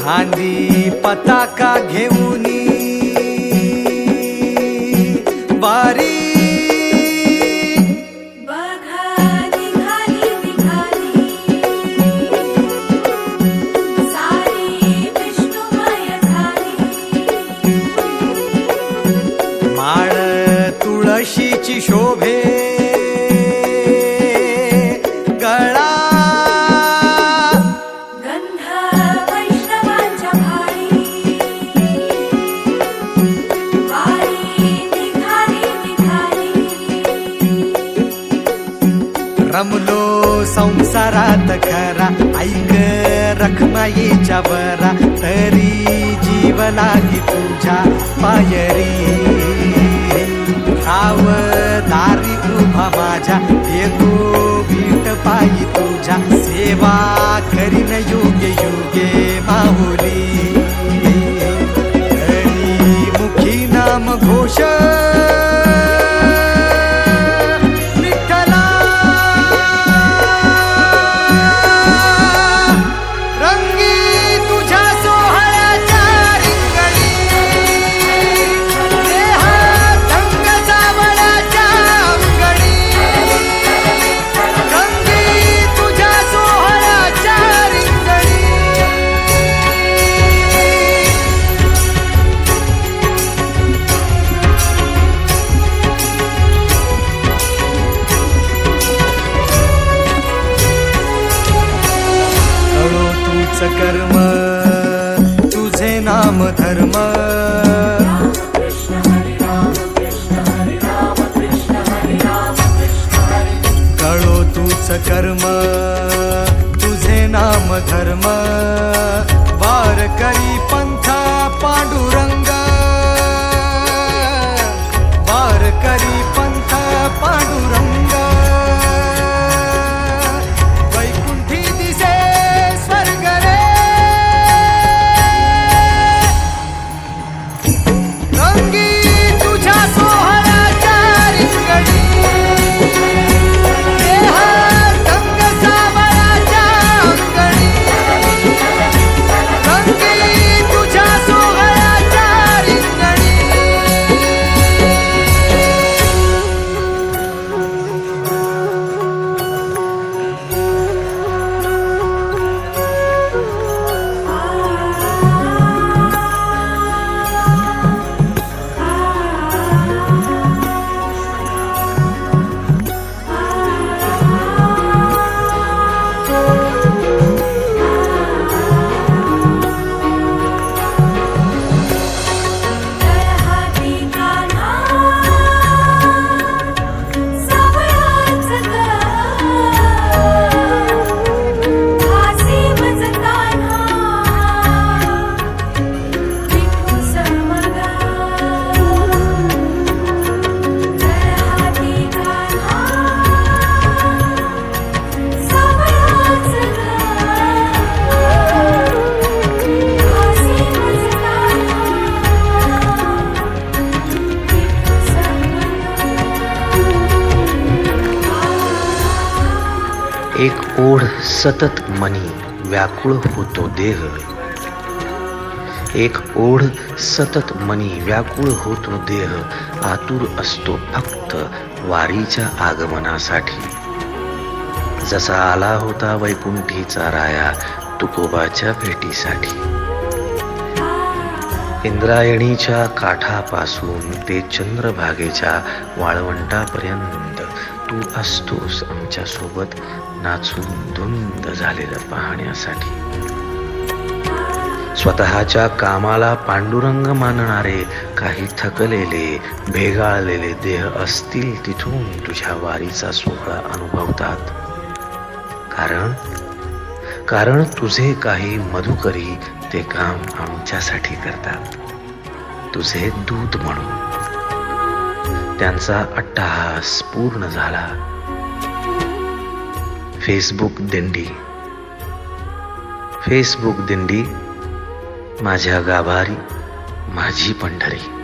खांदी पताका घेऊनी वारी माळ तुळशीची शोभे गळा गंध वैष्णवांच्या भाळी वारी निघाली निघाली रमलो संसारात खरा ऐक रखमाईच्या बरा तरी जीव लागी तुझ्या पायरी राव दारी उभा माझ्या येतो भीट पायी तुझ्या सेवा करीन युगे युगे माहुली हरी मुखी नाम घोष विठ्ठला रंगी तुझ्या सोहळ्याच्या रिंगणी देहात रंग सावळ्याच्या अंगणी रंगी तुझ्या सोहळ्याच्या रिंगणी कळो तूच कर्म तुझे नाम धर्म कळो तूच कर्म तुझे नाम धर्म वार करी पंथ पांडुरंग वार करी पंथ पांडुरंग वैकुंठी दिसे स्वर्ग रे रंगी तुझ्या सोहळ्याच्या रिंगणी देहात रंग सावळ्याच्या अंगणी रंगी तुझ्या सोहळ्याच्या रिंगणी हाती कान्हा सावळाच ग हासी मज कान्हा विठू समग हाती कान्हा सावळाच ग हासी मज कान्हा एक ओढ सतत मनी व्याकुळ होतो देह एक ओढ सतत मनी व्याकुळ होतो देह आतुर असतो फक्त वारीच्या आगमनासाठी जसा आला होता वैकुंठीचा राया तुकोबाच्या भेटीसाठी इंद्रायणीच्या काठापासून ते चंद्रभागेच्या वाळवंटापर्यंत तू असतोस आमच्या सोबत नाचून धुंद झालेलं पाहण्यासाठी स्वतःच्या कामाला पांडुरंग मानणारे काही थकलेले भेगाळलेले देह असतील तिथून तुझ्या वारीचा सोहळा अनुभवतात कारण तुझे काही मधुकरी ते काम आमच्यासाठी करतात तुझे दूत म्हणून त्यांचा अट्टहास पूर्ण झाला फेसबुक दिंडी माझ्या गाभारी माझी पंढरी.